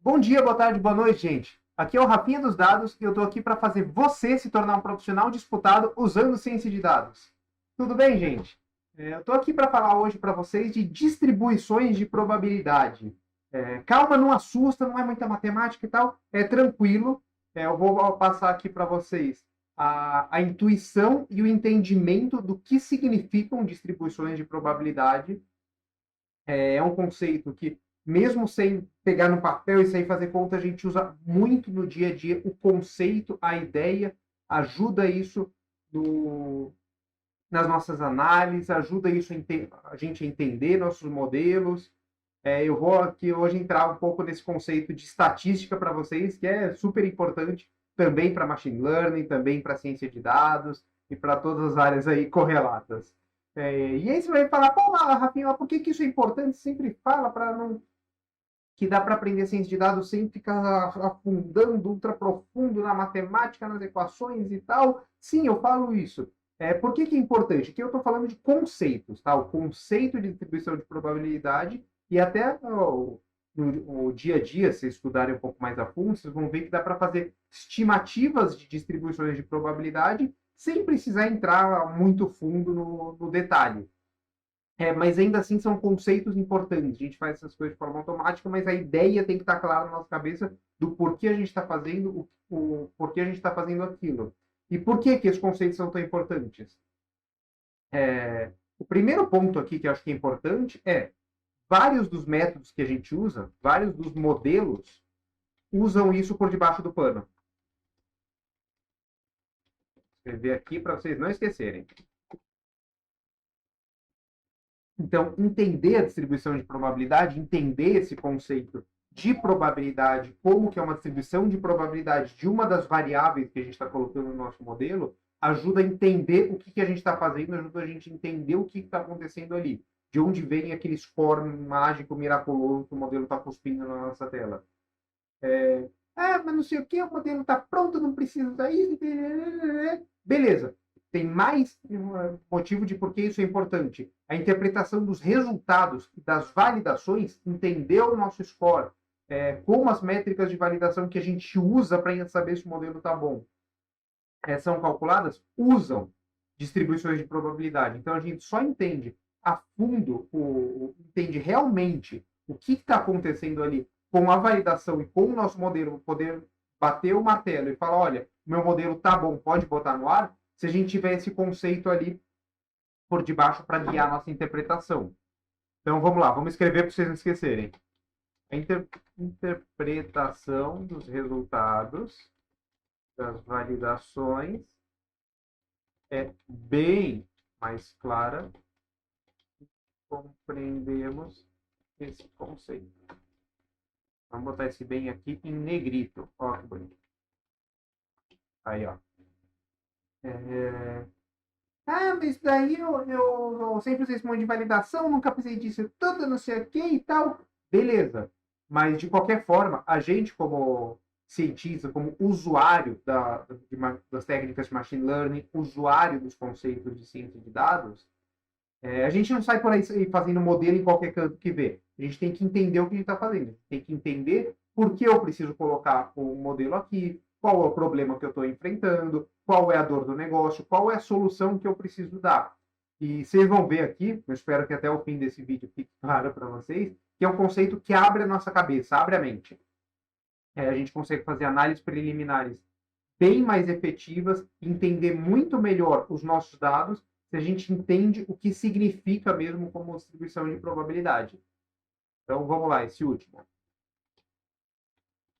Bom dia, boa tarde, boa noite, gente. Aqui é o Rafinha dos Dados e eu estou aqui para fazer você se tornar um profissional disputado usando ciência de dados. Tudo bem, gente? Eu estou aqui para falar hoje para vocês de distribuições de probabilidade. Calma, não assusta, não é muita matemática e tal, é tranquilo. Eu vou passar aqui para vocês a intuição e o entendimento do que significam distribuições de probabilidade. É um conceito que, mesmo sem pegar no papel e sem fazer conta, a gente usa muito no dia a dia. O conceito, a ideia, ajuda isso no, nas nossas análises, ajuda isso a gente a entender nossos modelos. Eu vou aqui hoje entrar um pouco nesse conceito de estatística para vocês, que é super importante também para machine learning, também para ciência de dados e para todas as áreas aí correlatas. E aí você vai falar, pô, Rafinha, por que isso é importante? Sempre fala para não que dá para aprender ciência de dados sem ficar afundando ultra profundo na matemática, nas equações e tal. Sim, eu falo isso. Por que é importante? Aqui eu estou falando de conceitos, tá? O conceito de distribuição de probabilidade e até no dia a dia, se estudarem um pouco mais a fundo, vocês vão ver que dá para fazer estimativas de distribuições de probabilidade sem precisar entrar muito fundo no detalhe. Mas ainda assim são conceitos importantes. A gente faz essas coisas de forma automática, mas a ideia tem que estar clara na nossa cabeça do porquê a gente está fazendo o porquê a gente está fazendo aquilo. E por que esses conceitos são tão importantes? O primeiro ponto aqui que eu acho que é importante é vários dos métodos que a gente usa, vários dos modelos, usam isso por debaixo do pano. Vou escrever aqui para vocês não esquecerem. Então, entender a distribuição de probabilidade, entender esse conceito de probabilidade, como que é uma distribuição de probabilidade de uma das variáveis que a gente está colocando no nosso modelo, ajuda a entender o que a gente está fazendo, ajuda a gente a entender o que está acontecendo ali, de onde vem aquele score mágico, miraculoso que o modelo está cuspindo na nossa tela. Mas não sei o que, o modelo está pronto, não precisa daí. Beleza. Tem mais motivo de por que isso é importante. A interpretação dos resultados e das validações, entender o nosso score, como as métricas de validação que a gente usa para saber se o modelo está bom são calculadas, usam distribuições de probabilidade. Então a gente só entende a fundo, entende realmente o que está acontecendo ali com a validação e com o nosso modelo, poder bater o martelo e falar, olha, meu modelo tá bom, pode botar no ar, se a gente tiver esse conceito ali por debaixo para guiar a nossa interpretação. Então vamos lá, vamos escrever para vocês não esquecerem. A interpretação dos resultados das validações é bem mais clara. Compreendemos esse conceito. Vamos botar esse bem aqui em negrito. Ó, que bonito. Aí, ó. Mas daí eu sempre usei esse monte de validação, nunca precisei disso tudo, não sei o que e tal. Beleza. Mas, de qualquer forma, a gente, como cientista, como usuário das técnicas de machine learning, usuário dos conceitos de ciência de dados, a gente não sai por aí fazendo modelo em qualquer canto que vê. A gente tem que entender o que a gente está fazendo. Tem que entender por que eu preciso colocar o modelo aqui, qual é o problema que eu estou enfrentando, qual é a dor do negócio, qual é a solução que eu preciso dar. E vocês vão ver aqui, eu espero que até o fim desse vídeo fique claro para vocês, que é um conceito que abre a nossa cabeça, abre a mente. A gente consegue fazer análises preliminares bem mais efetivas, entender muito melhor os nossos dados, se a gente entende o que significa mesmo como distribuição de probabilidade. Então, vamos lá, esse último.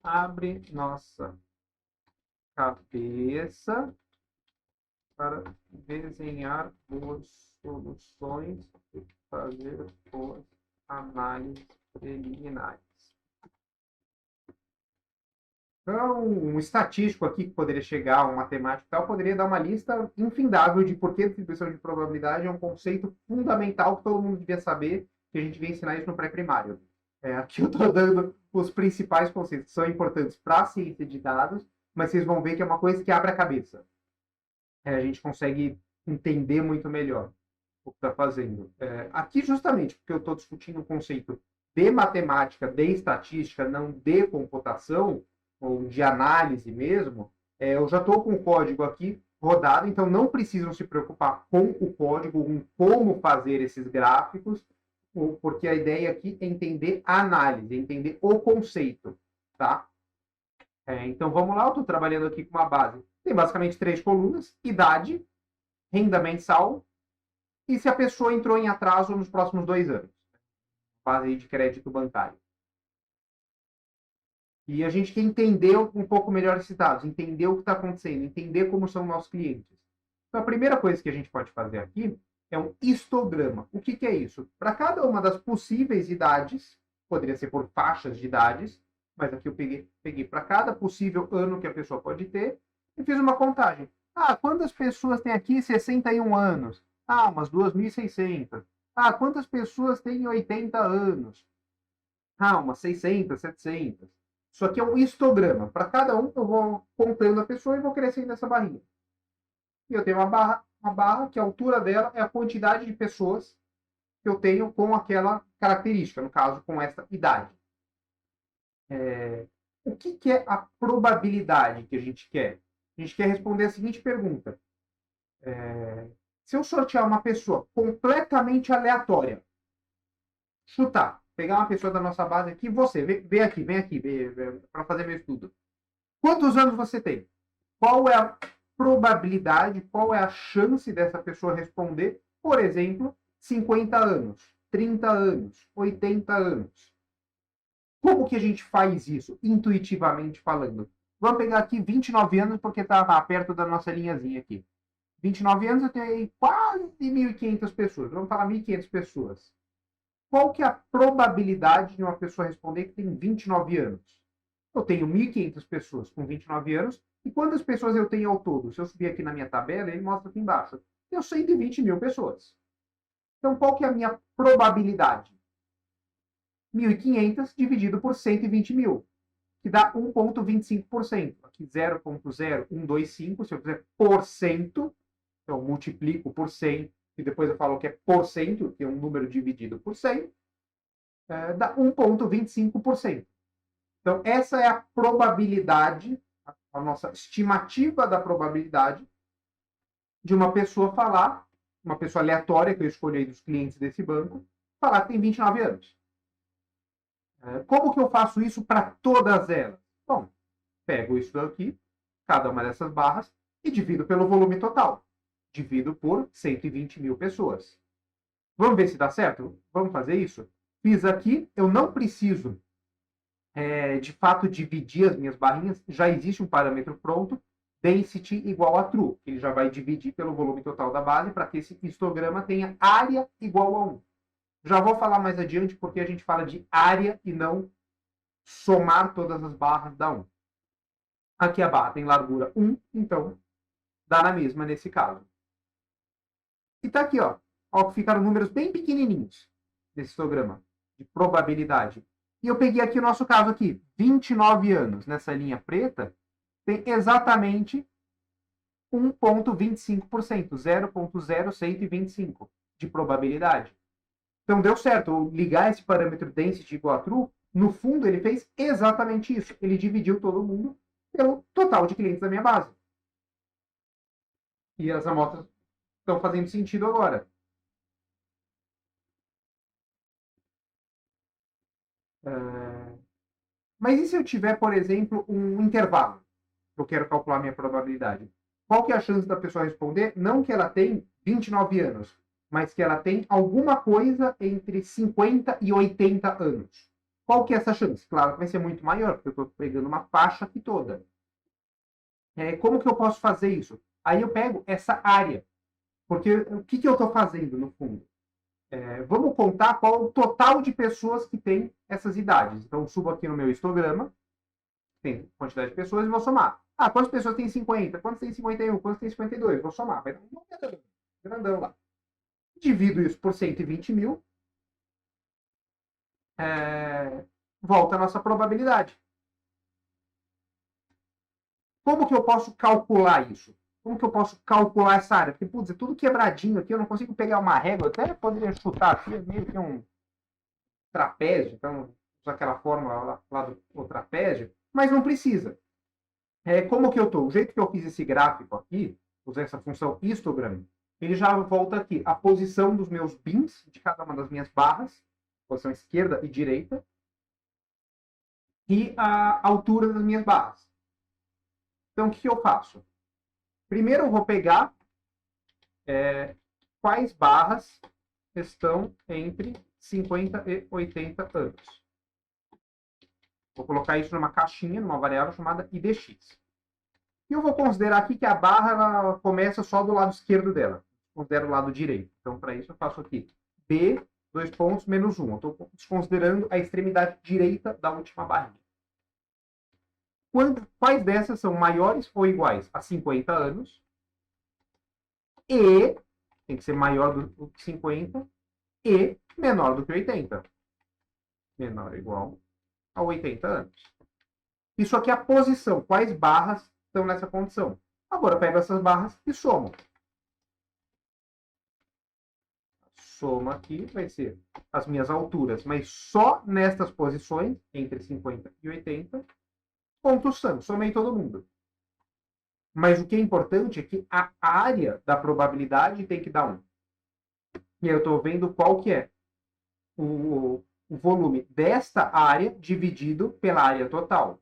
Abre nossa cabeça para desenhar boas soluções e fazer boas análises preliminares. Então, um estatístico aqui que poderia chegar, um matemático e tal, poderia dar uma lista infindável de por que a distribuição de probabilidade é um conceito fundamental que todo mundo devia saber, que a gente vem ensinar isso no pré-primário. Aqui eu estou dando os principais conceitos que são importantes para a ciência de dados, mas vocês vão ver que é uma coisa que abre a cabeça. A gente consegue entender muito melhor o que está fazendo. Aqui, justamente, porque eu estou discutindo o conceito de matemática, de estatística, não de computação, ou de análise mesmo, eu já estou com o código aqui rodado, então não precisam se preocupar com o código, com como fazer esses gráficos, porque a ideia aqui é entender a análise, entender o conceito, tá? Então vamos lá, eu estou trabalhando aqui com uma base. Tem basicamente 3 colunas: idade, renda mensal e se a pessoa entrou em atraso nos próximos 2 anos. Base de crédito bancário. E a gente quer entender um pouco melhor esses dados, entender o que está acontecendo, entender como são nossos clientes. Então, a primeira coisa que a gente pode fazer aqui é um histograma. O que é isso? Para cada uma das possíveis idades, poderia ser por faixas de idades, mas aqui eu peguei para cada possível ano que a pessoa pode ter e fiz uma contagem. Quantas pessoas têm aqui 61 anos? Umas 2.600. Quantas pessoas têm 80 anos? Umas 600, 700. Isso aqui é um histograma. Para cada um, eu vou contando a pessoa e vou crescendo essa barrinha. E eu tenho uma barra que a altura dela é a quantidade de pessoas que eu tenho com aquela característica, no caso, com essa idade. O que é a probabilidade que a gente quer? A gente quer responder a seguinte pergunta. Se eu sortear uma pessoa completamente aleatória, chutar, pegar uma pessoa da nossa base aqui, você, vem aqui, para fazer meu estudo. Quantos anos você tem? Qual é a probabilidade, qual é a chance dessa pessoa responder, por exemplo, 50 anos, 30 anos, 80 anos? Como que a gente faz isso, intuitivamente falando? Vamos pegar aqui 29 anos, porque está perto da nossa linhazinha aqui. 29 anos, eu tenho aí quase 1.500 pessoas. Vamos falar 1.500 pessoas. Qual que é a probabilidade de uma pessoa responder que tem 29 anos? Eu tenho 1.500 pessoas com 29 anos. E quantas pessoas eu tenho ao todo? Se eu subir aqui na minha tabela, ele mostra aqui embaixo. Eu tenho 120 mil pessoas. Então, qual que é a minha probabilidade? 1.500 dividido por 120 mil, que dá 1,25%. Aqui 0,0125, se eu fizer por cento, então eu multiplico por 100, e depois eu falo que é porcento, que é um número dividido por 100, dá 1,25%. Então, essa é a probabilidade, a nossa estimativa da probabilidade de uma pessoa falar, uma pessoa aleatória que eu escolhi dos clientes desse banco, falar que tem 29 anos. Como que eu faço isso para todas elas? Bom, pego isso daqui, cada uma dessas barras, e divido pelo volume total. Divido por 120 mil pessoas. Vamos ver se dá certo? Vamos fazer isso? Fiz aqui, eu não preciso, de fato, dividir as minhas barrinhas. Já existe um parâmetro pronto, density igual a true, que ele já vai dividir pelo volume total da base para que esse histograma tenha área igual a 1. Já vou falar mais adiante porque a gente fala de área e não somar todas as barras da 1. Aqui a barra tem largura 1, então dá na mesma nesse caso. E tá aqui, ó que ficaram números bem pequenininhos desse histograma de probabilidade. E eu peguei aqui o nosso caso aqui, 29 anos, nessa linha preta, tem exatamente 1,25%, 0,0125 de probabilidade. Então deu certo, eu ligar esse parâmetro density igual a true, no fundo ele fez exatamente isso. Ele dividiu todo mundo pelo total de clientes da minha base. E as amostras estão fazendo sentido agora. Mas e se eu tiver, por exemplo, um intervalo? Eu quero calcular minha probabilidade. Qual que é a chance da pessoa responder? Não que ela tem 29 anos, mas que ela tem alguma coisa entre 50 e 80 anos. Qual que é essa chance? Claro que vai ser muito maior, porque eu estou pegando uma faixa aqui toda. Como que eu posso fazer isso? Aí eu pego essa área. Porque o que eu estou fazendo, no fundo? Vamos contar qual é o total de pessoas que tem essas idades. Então, eu subo aqui no meu histograma, tem quantidade de pessoas, e vou somar. Quantas pessoas tem 50? Quantas tem 51? Quantas tem 52? Vou somar. Vai dar um grandão lá. Divido isso por 120 mil. Volta a nossa probabilidade. Como que eu posso calcular isso? Como que eu posso calcular essa área? Porque, putz, é tudo quebradinho aqui, eu não consigo pegar uma régua. Eu até poderia chutar aqui, meio que trapézio, então usa aquela fórmula lá do trapézio, mas não precisa. Como que eu estou? O jeito que eu fiz esse gráfico aqui, usando essa função histogram, ele já volta aqui a posição dos meus bins, de cada uma das minhas barras, posição esquerda e direita, e a altura das minhas barras. Então, o que eu faço? Primeiro eu vou pegar quais barras estão entre 50 e 80 anos. Vou colocar isso numa caixinha, numa variável chamada IDX. E eu vou considerar aqui que a barra ela começa só do lado esquerdo dela. Considero o lado direito. Então, para isso, eu faço aqui B, 2 pontos, menos 1. Eu estou desconsiderando a extremidade direita da última barrinha. Quais dessas são maiores ou iguais a 50 anos? E tem que ser maior do que 50 e menor do que 80. Menor ou igual a 80 anos. Isso aqui é a posição. Quais barras estão nessa condição? Agora eu pego essas barras e somo. A soma aqui vai ser as minhas alturas, mas só nestas posições, entre 50 e 80, pontos são. Somei todo mundo. Mas o que é importante é que a área da probabilidade tem que dar 1. E aí eu estou vendo qual que é o volume desta área dividido pela área total,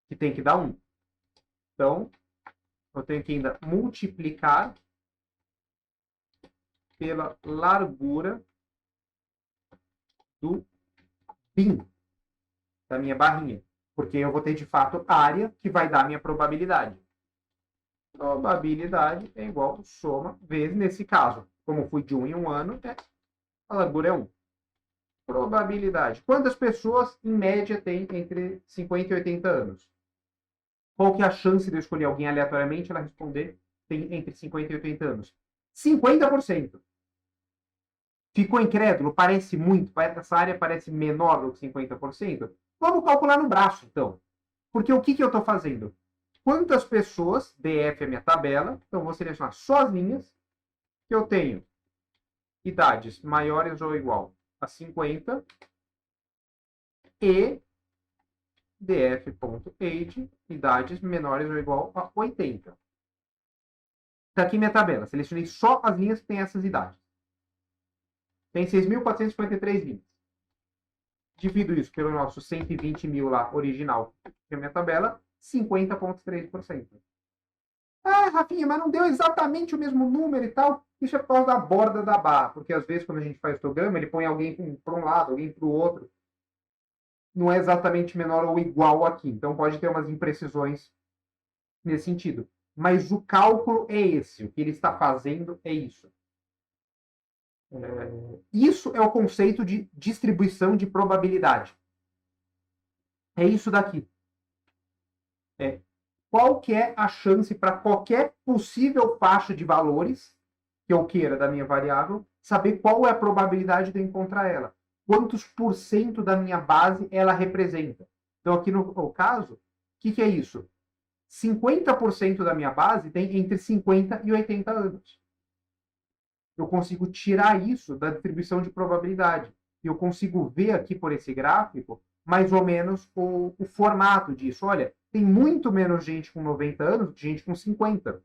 que tem que dar 1. Então, eu tenho que ainda multiplicar pela largura do bin, da minha barrinha. Porque eu vou ter, de fato, área que vai dar a minha probabilidade. Probabilidade é igual a soma vezes, nesse caso, como fui de 1 em 1 ano, a largura é 1. Probabilidade. Quantas pessoas, em média, tem entre 50 e 80 anos? Qual que é a chance de eu escolher alguém aleatoriamente e ela responder tem entre 50 e 80 anos? 50%. Ficou incrédulo? Parece muito. Essa área parece menor do que 50%? Vamos calcular no braço, então. Porque o que eu estou fazendo? Quantas pessoas, DF é minha tabela, então vou selecionar só as linhas, que eu tenho idades maiores ou igual a 50 e df.age, idades menores ou igual a 80. Está aqui minha tabela. Selecionei só as linhas que têm essas idades. Tem 6.453 linhas. Divido isso pelo nosso 120 mil lá, original, que é a minha tabela, 50,3%. Ah, Rafinha, mas não deu exatamente o mesmo número e tal. Isso é por causa da borda da barra, porque às vezes quando a gente faz histograma, ele põe alguém para um lado, alguém para o outro. Não é exatamente menor ou igual aqui. Então pode ter umas imprecisões nesse sentido. Mas o cálculo é esse. O que ele está fazendo é isso. Isso é o conceito de distribuição de probabilidade. É isso daqui. Qual que é a chance para qualquer possível faixa de valores que eu queira da minha variável, saber qual é a probabilidade de eu encontrar ela. Quantos por cento da minha base ela representa. Então, aqui no caso, o que é isso? 50% da minha base tem entre 50 e 80 anos. Eu consigo tirar isso da distribuição de probabilidade. Eu consigo ver aqui por esse gráfico mais ou menos o formato disso. Olha, tem muito menos gente com 90 anos do que gente com 50.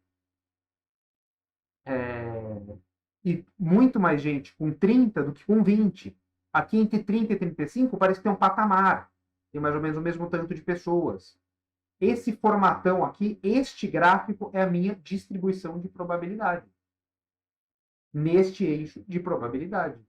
E muito mais gente com 30 do que com 20. Aqui entre 30 e 35 parece que tem um patamar. Tem mais ou menos o mesmo tanto de pessoas. Esse formatão aqui, este gráfico, é a minha distribuição de probabilidade. Neste eixo de probabilidade.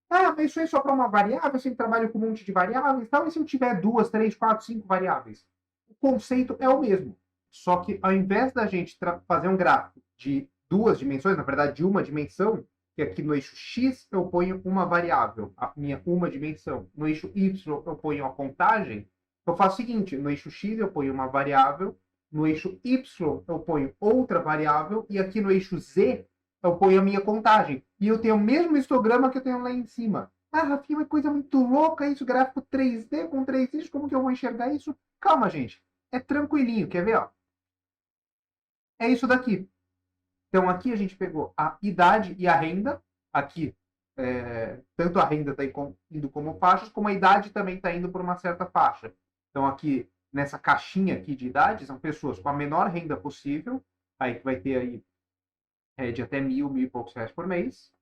Ah, mas isso é só para uma variável? Eu sempre trabalho com um monte de variáveis e tal. E se eu tiver 2, 3, 4, 5 variáveis? O conceito é o mesmo. Só que ao invés da gente fazer um gráfico de 2 dimensões, na verdade de uma dimensão, que aqui no eixo X eu ponho uma variável, a minha uma dimensão. No eixo Y eu ponho a contagem. Eu faço o seguinte, no eixo X eu ponho uma variável, no eixo Y eu ponho outra variável, e aqui no eixo Z eu ponho a minha contagem. E eu tenho o mesmo histograma que eu tenho lá em cima. Ah, Rafinha, uma coisa muito louca isso, gráfico 3D com 3 eixos, como que eu vou enxergar isso? Calma, gente. É tranquilinho, quer ver? Ó? É isso daqui. Então, aqui a gente pegou a idade e a renda. Aqui tanto a renda está indo como faixas, como a idade também está indo por uma certa faixa. Então, aqui, nessa caixinha aqui de idade, são pessoas com a menor renda possível, aí que vai ter aí de até 1.000 e poucos reais por mês,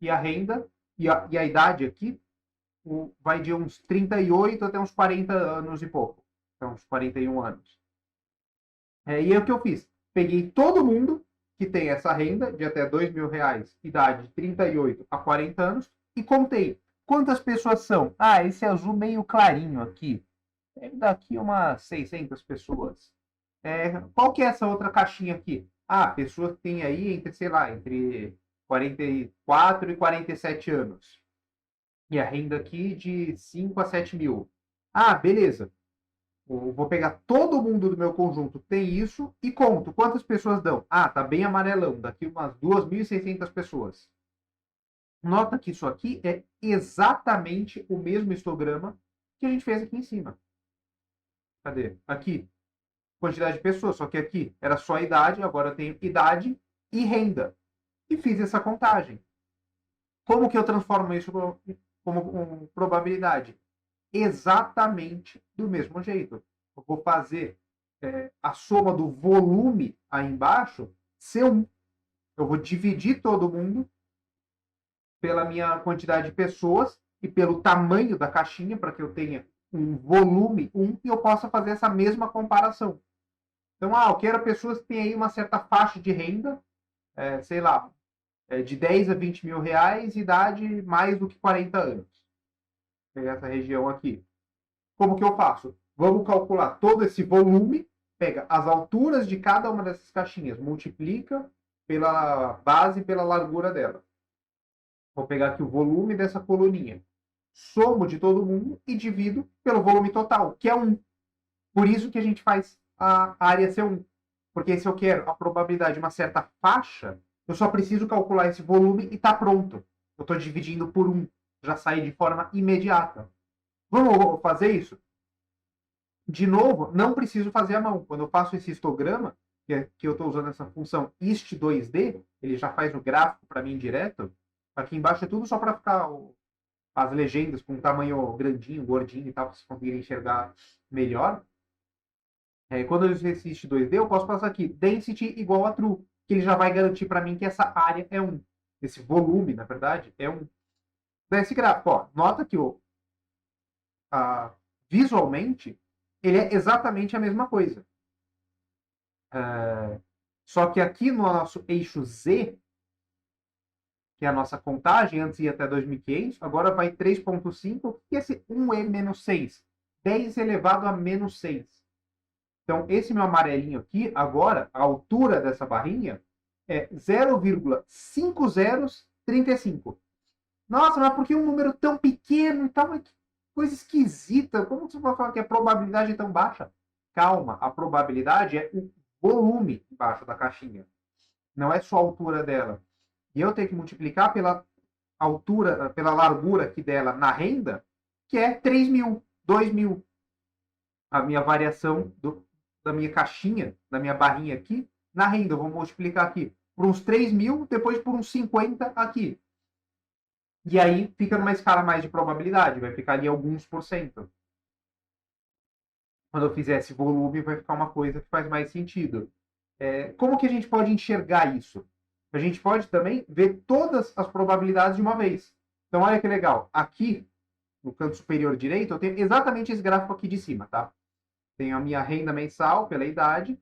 e a renda, e a idade aqui, vai de uns 38 até uns 40 anos e pouco. Então, uns 41 anos. E aí o que eu fiz? Peguei todo mundo que tem essa renda de até R$ 2.000, idade de 38 a 40 anos, e contei quantas pessoas são. Ah, esse azul meio clarinho aqui. Deve dar aqui umas 600 pessoas. Qual que é essa outra caixinha aqui? Ah, pessoa que tem aí entre, sei lá, entre 44 e 47 anos. E a renda aqui de 5 a 7 mil. Ah, beleza. Eu vou pegar todo mundo do meu conjunto, tem isso, e conto quantas pessoas dão. Ah, tá bem amarelão, daqui umas 2.600 pessoas. Nota que isso aqui é exatamente o mesmo histograma que a gente fez aqui em cima. Cadê? Aqui, quantidade de pessoas, só que aqui era só idade, agora eu tenho idade e renda. E fiz essa contagem. Como que eu transformo isso como probabilidade? Exatamente do mesmo jeito. Eu vou fazer a soma do volume aí embaixo ser 1. Eu vou dividir todo mundo pela minha quantidade de pessoas e pelo tamanho da caixinha, para que eu tenha um volume 1 e eu possa fazer essa mesma comparação. Então, eu quero pessoas que têm aí uma certa faixa de renda, sei lá, de 10 a 20 mil reais, idade mais do que 40 anos. Vou pegar essa região aqui. Como que eu faço? Vamos calcular todo esse volume, pega as alturas de cada uma dessas caixinhas, multiplica pela base e pela largura dela. Vou pegar aqui o volume dessa coluninha, somo de todo mundo e divido pelo volume total, que é 1. Por isso que a gente faz a área ser 1. Porque se eu quero a probabilidade de uma certa faixa, eu só preciso calcular esse volume e está pronto. Eu estou dividindo por 1. Já sai de forma imediata. Vamos fazer isso? De novo, não preciso fazer a mão. Quando eu faço esse histograma, que eu estou usando essa função ist2d, ele já faz o gráfico para mim direto. Aqui embaixo é tudo só para ficar as legendas com um tamanho grandinho, gordinho e tal, para vocês conseguirem enxergar melhor. Quando eu uso esse ist2d, eu posso passar aqui density igual a true, que ele já vai garantir para mim que essa área é 1. Esse volume, na verdade, é 1. Desse gráfico, ó, nota que visualmente ele é exatamente a mesma coisa. Só que aqui no nosso eixo Z, que é a nossa contagem, antes ia até 2.500, agora vai 3.5, e esse 1e menos 6? 10 elevado a menos 6. Então, esse meu amarelinho aqui, agora, a altura dessa barrinha é 0,5035. Nossa, mas por que um número tão pequeno e tal? Que coisa esquisita. Como você vai falar que a probabilidade é tão baixa? Calma, a probabilidade é o volume embaixo da caixinha. Não é só a altura dela. E eu tenho que multiplicar pela altura, pela largura aqui dela na renda, que é 3.000, 2.000. A minha variação da minha caixinha, da minha barrinha aqui, na renda. Eu vou multiplicar aqui por uns 3.000, depois por uns 50 aqui. E aí fica numa escala mais de probabilidade, vai ficar ali alguns por cento. Quando eu fizer esse volume, vai ficar uma coisa que faz mais sentido. Como que a gente pode enxergar isso? A gente pode também ver todas as probabilidades de uma vez. Então, olha que legal. Aqui, no canto superior direito, eu tenho exatamente esse gráfico aqui de cima, tá? Tenho a minha renda mensal pela idade.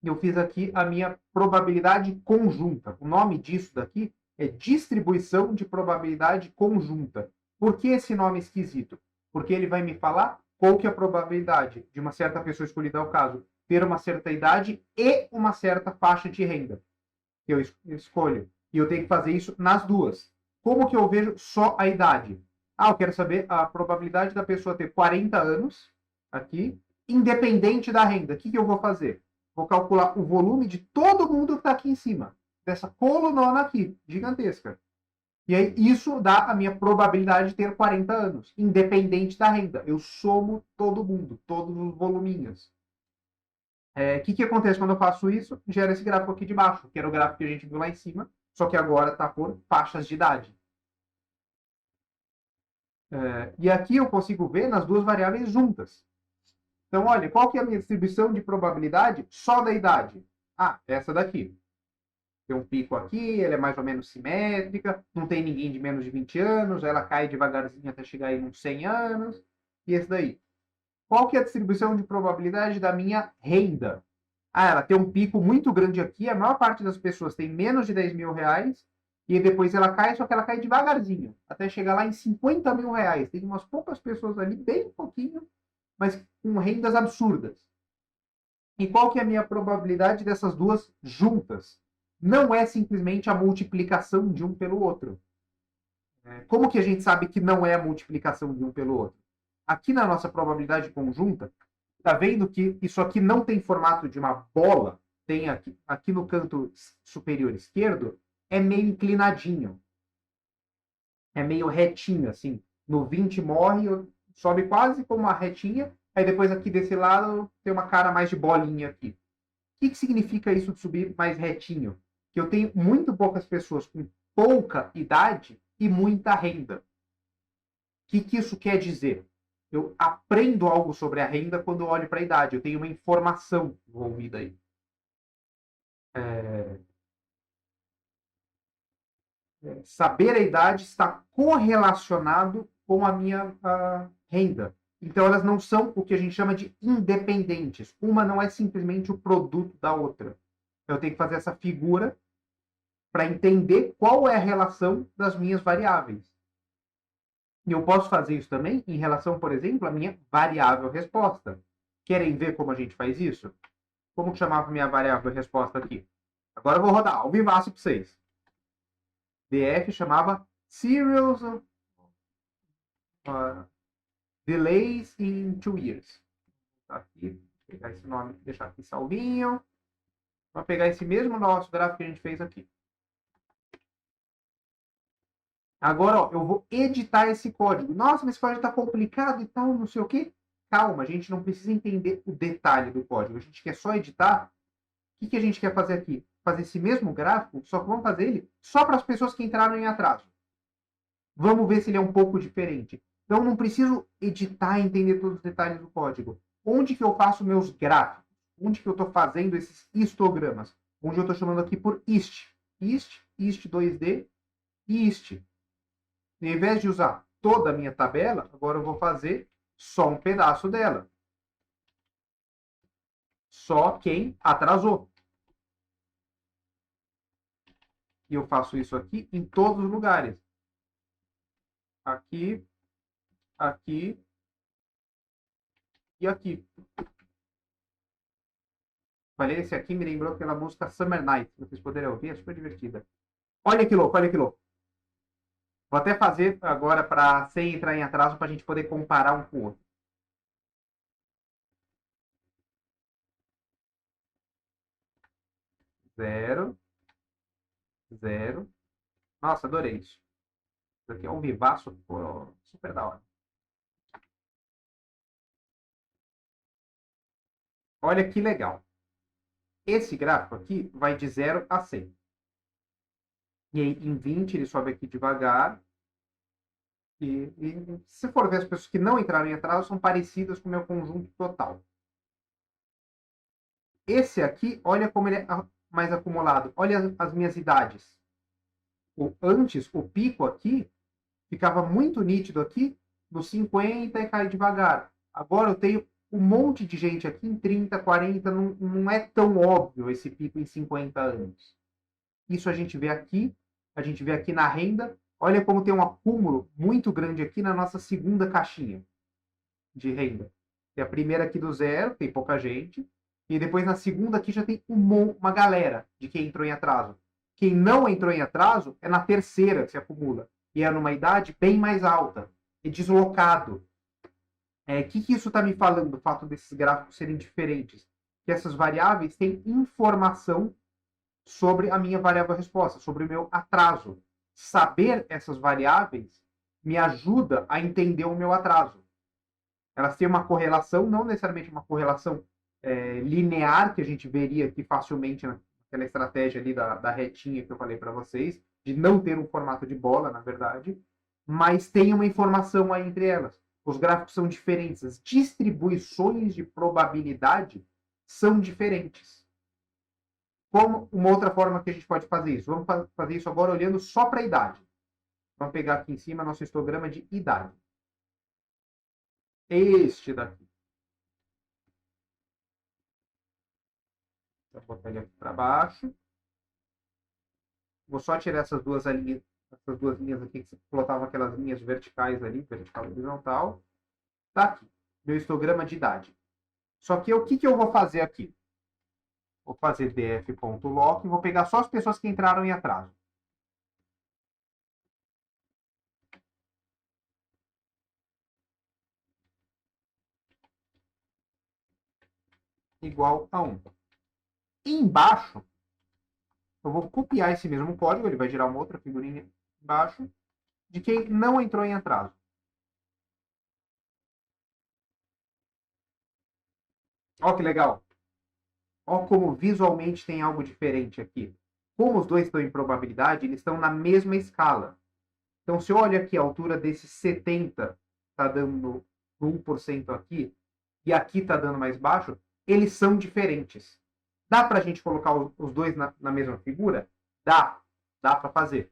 E eu fiz aqui a minha probabilidade conjunta. O nome disso daqui é distribuição de probabilidade conjunta. Por que esse nome esquisito? Porque ele vai me falar qual que é a probabilidade de uma certa pessoa escolhida ao caso ter uma certa idade e uma certa faixa de renda que eu escolho. E eu tenho que fazer isso nas duas. Como que eu vejo só a idade? Eu quero saber a probabilidade da pessoa ter 40 anos, aqui, independente da renda. O que eu vou fazer? Vou calcular o volume de todo mundo que está aqui em cima. Dessa colunona aqui, gigantesca. E aí, isso dá a minha probabilidade de ter 40 anos, independente da renda. Eu somo todo mundo, todos os voluminhos. O que acontece quando eu faço isso? Gera esse gráfico aqui de baixo, que era o gráfico que a gente viu lá em cima, só que agora está por faixas de idade. E aqui eu consigo ver nas duas variáveis juntas. Então, olha, qual que é a minha distribuição de probabilidade só da idade? Ah, essa daqui. Tem um pico aqui, ela é mais ou menos simétrica, não tem ninguém de menos de 20 anos, ela cai devagarzinho até chegar aí uns 100 anos, e esse daí. Qual que é a distribuição de probabilidade da minha renda? Ah, ela tem um pico muito grande aqui, a maior parte das pessoas tem menos de 10 mil reais, e depois ela cai, só que ela cai devagarzinho, até chegar lá em 50 mil reais. Tem umas poucas pessoas ali, bem pouquinho, mas com rendas absurdas. E qual que é a minha probabilidade dessas duas juntas? Não é simplesmente a multiplicação de um pelo outro. Como que a gente sabe que não é a multiplicação de um pelo outro? Aqui na nossa probabilidade conjunta, tá vendo que isso aqui não tem formato de uma bola? Tem aqui no canto superior esquerdo, é meio inclinadinho. É meio retinho, assim. No 20 morre, sobe quase como uma retinha, aí depois aqui desse lado tem uma cara mais de bolinha aqui. O que significa isso de subir mais retinho? Que eu tenho muito poucas pessoas com pouca idade e muita renda. O que isso quer dizer? Eu aprendo algo sobre a renda quando eu olho para a idade. Eu tenho uma informação envolvida aí. Saber a idade está correlacionado com a minha renda. Então, elas não são o que a gente chama de independentes. Uma não é simplesmente o produto da outra. Eu tenho que fazer essa figura para entender qual é a relação das minhas variáveis. E eu posso fazer isso também em relação, por exemplo, à minha variável resposta. Querem ver como a gente faz isso? Como que chamava minha variável resposta aqui? Agora eu vou rodar ao vivaço para vocês. DF chamava Serials Delays in 2 Years. Aqui, vou pegar esse nome e deixar aqui salvinho. Vou pegar esse mesmo nosso gráfico que a gente fez aqui. Agora, ó, eu vou editar esse código. Nossa, mas esse código está complicado e tal, não sei o quê. Calma, a gente não precisa entender o detalhe do código. A gente quer só editar. O que a gente quer fazer aqui? Fazer esse mesmo gráfico, só que vamos fazer ele só para as pessoas que entraram em atraso. Vamos ver se ele é um pouco diferente. Então, não preciso editar e entender todos os detalhes do código. Onde que eu faço meus gráficos? Onde que eu estou fazendo esses histogramas? Onde eu estou chamando aqui por ist. Ist 2D e ist. Em vez de usar toda a minha tabela, agora eu vou fazer só um pedaço dela. Só quem atrasou. E eu faço isso aqui em todos os lugares. Aqui, aqui e aqui. Falei, esse aqui me lembrou aquela música Summer Night. Vocês poderem ouvir, é super divertida. Olha que louco, olha que louco. Vou até fazer agora para sem entrar em atraso para a gente poder comparar um com o outro. 0, 0. Nossa, adorei isso. Isso aqui é um vivaço, pô, super da hora. Olha que legal. Esse gráfico aqui vai de 0 a 100. E aí, em 20, ele sobe aqui devagar. E se for ver, as pessoas que não entraram em atraso são parecidas com o meu conjunto total. Esse aqui, olha como ele é mais acumulado. Olha as minhas idades. Antes, o pico aqui ficava muito nítido aqui nos 50 e cai devagar. Agora eu tenho um monte de gente aqui em 30, 40, não é tão óbvio esse pico em 50 anos. Isso a gente vê aqui na renda. Olha como tem um acúmulo muito grande aqui na nossa segunda caixinha de renda. Tem a primeira aqui do 0, tem pouca gente. E depois na segunda aqui já tem uma galera de quem entrou em atraso. Quem não entrou em atraso é na terceira que se acumula. E é numa idade bem mais alta. E deslocado. Que isso está me falando, o fato desses gráficos serem diferentes? Que essas variáveis têm informação sobre a minha variável resposta, sobre o meu atraso. Saber essas variáveis me ajuda a entender o meu atraso. Elas têm uma correlação, não necessariamente uma correlação linear, que a gente veria aqui facilmente naquela estratégia ali da retinha que eu falei para vocês, de não ter um formato de bola, na verdade, mas tem uma informação aí entre elas. Os gráficos são diferentes, as distribuições de probabilidade são diferentes. Como uma outra forma que a gente pode fazer isso? Vamos fazer isso agora olhando só para a idade. Vamos pegar aqui em cima nosso histograma de idade. Este daqui. Vou botar ele aqui para baixo. Vou só tirar essas duas linhas aqui que plotavam aquelas linhas verticais ali, vertical e horizontal. Tá aqui, meu histograma de idade. Só que o que eu vou fazer aqui? Vou fazer df.lock e vou pegar só as pessoas que entraram em atraso. Igual a 1. Embaixo, eu vou copiar esse mesmo código, ele vai gerar uma outra figurinha embaixo, de quem não entrou em atraso. Ó que legal. Ó como visualmente tem algo diferente aqui. Como os dois estão em probabilidade, eles estão na mesma escala. Então, se eu olho aqui a altura desse 70, está dando 1% aqui, e aqui está dando mais baixo, eles são diferentes. Dá para a gente colocar os dois na mesma figura? Dá para fazer.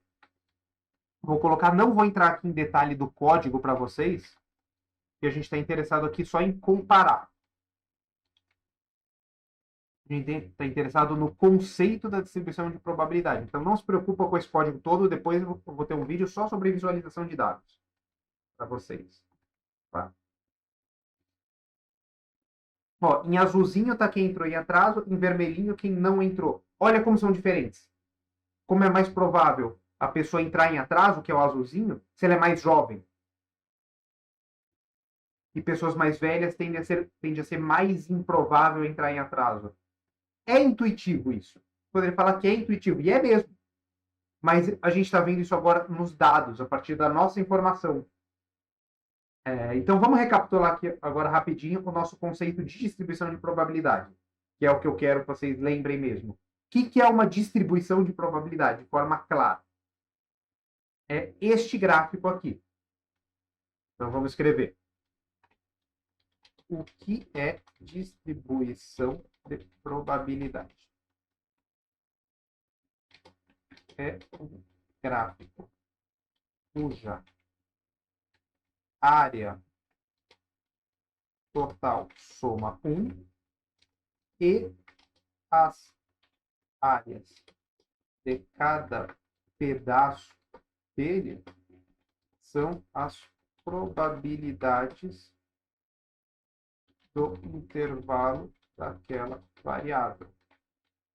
Vou colocar, não vou entrar aqui em detalhe do código para vocês, que a gente está interessado aqui só em comparar. A gente está interessado no conceito da distribuição de probabilidade. Então, não se preocupa com esse código todo. Depois eu vou ter um vídeo só sobre visualização de dados para vocês. Tá? Ó, em azulzinho está quem entrou em atraso, em vermelhinho quem não entrou. Olha como são diferentes. Como é mais provável a pessoa entrar em atraso, que é o azulzinho, se ela é mais jovem. E pessoas mais velhas tende a ser mais improvável entrar em atraso. É intuitivo isso. Poderia falar que é intuitivo, e é mesmo. Mas a gente está vendo isso agora nos dados, a partir da nossa informação. Então, vamos recapitular aqui agora rapidinho o nosso conceito de distribuição de probabilidade, que é o que eu quero que vocês lembrem mesmo. O que é uma distribuição de probabilidade, de forma clara? É este gráfico aqui. Então, vamos escrever. O que é distribuição de probabilidade? É um gráfico cuja área total soma 1 e as áreas de cada pedaço dele são as probabilidades do intervalo daquela variável.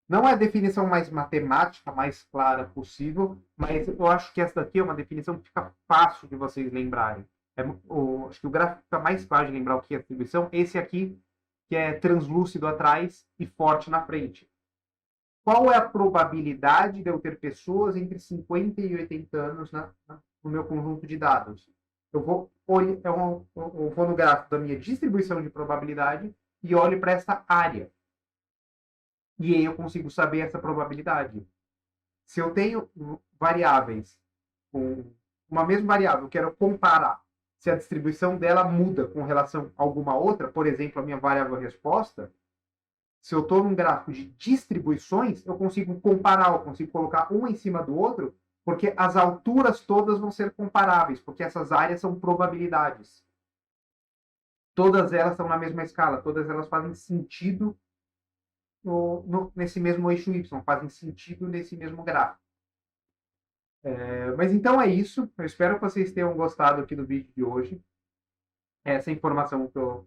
Não é a definição mais matemática, mais clara possível, mas eu acho que essa daqui é uma definição que fica fácil de vocês lembrarem. Acho que o gráfico fica mais fácil de lembrar o que é distribuição. Esse aqui, que é translúcido atrás e forte na frente. Qual é a probabilidade de eu ter pessoas entre 50 e 80 anos no meu conjunto de dados? Eu vou no gráfico da minha distribuição de probabilidade e olho para essa área. E aí eu consigo saber essa probabilidade. Se eu tenho variáveis com uma mesma variável, eu quero comparar se a distribuição dela muda com relação a alguma outra, por exemplo, a minha variável resposta, se eu estou num gráfico de distribuições, eu consigo comparar, eu consigo colocar um em cima do outro, porque as alturas todas vão ser comparáveis, porque essas áreas são probabilidades. Todas elas estão na mesma escala, todas elas fazem sentido nesse mesmo eixo Y, fazem sentido nesse mesmo gráfico. Mas então é isso. Eu espero que vocês tenham gostado aqui do vídeo de hoje. Essa informação que eu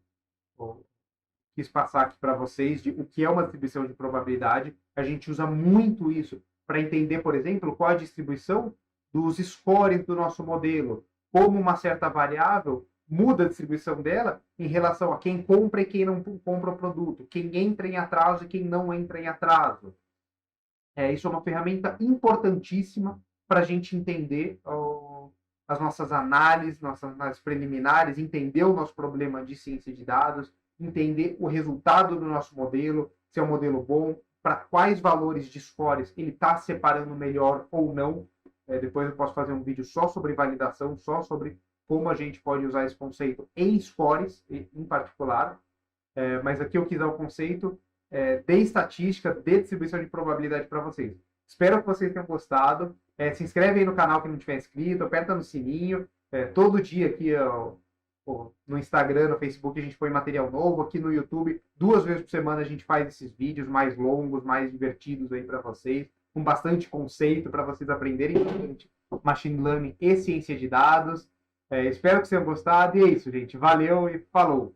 quis passar aqui para vocês de o que é uma distribuição de probabilidade. A gente usa muito isso para entender, por exemplo, qual a distribuição dos scores do nosso modelo, como uma certa variável muda a distribuição dela em relação a quem compra e quem não compra o produto, quem entra em atraso e quem não entra em atraso. Isso é uma ferramenta importantíssima para a gente entender as nossas análises, nossas análises preliminares, entender o nosso problema de ciência de dados, entender o resultado do nosso modelo, se é um modelo bom, para quais valores de scores ele está separando melhor ou não. Depois eu posso fazer um vídeo só sobre validação, só sobre como a gente pode usar esse conceito em scores, em particular. Mas aqui eu quis dar o conceito de estatística, de distribuição de probabilidade para vocês. Espero que vocês tenham gostado. Se inscreve aí no canal que não tiver inscrito, aperta no sininho. Todo dia aqui no Instagram, no Facebook, a gente põe material novo. Aqui no YouTube, 2 vezes por semana a gente faz esses vídeos mais longos, mais divertidos aí para vocês, com bastante conceito para vocês aprenderem machine learning e ciência de dados. Espero que vocês tenham gostado. E é isso, gente. Valeu e falou!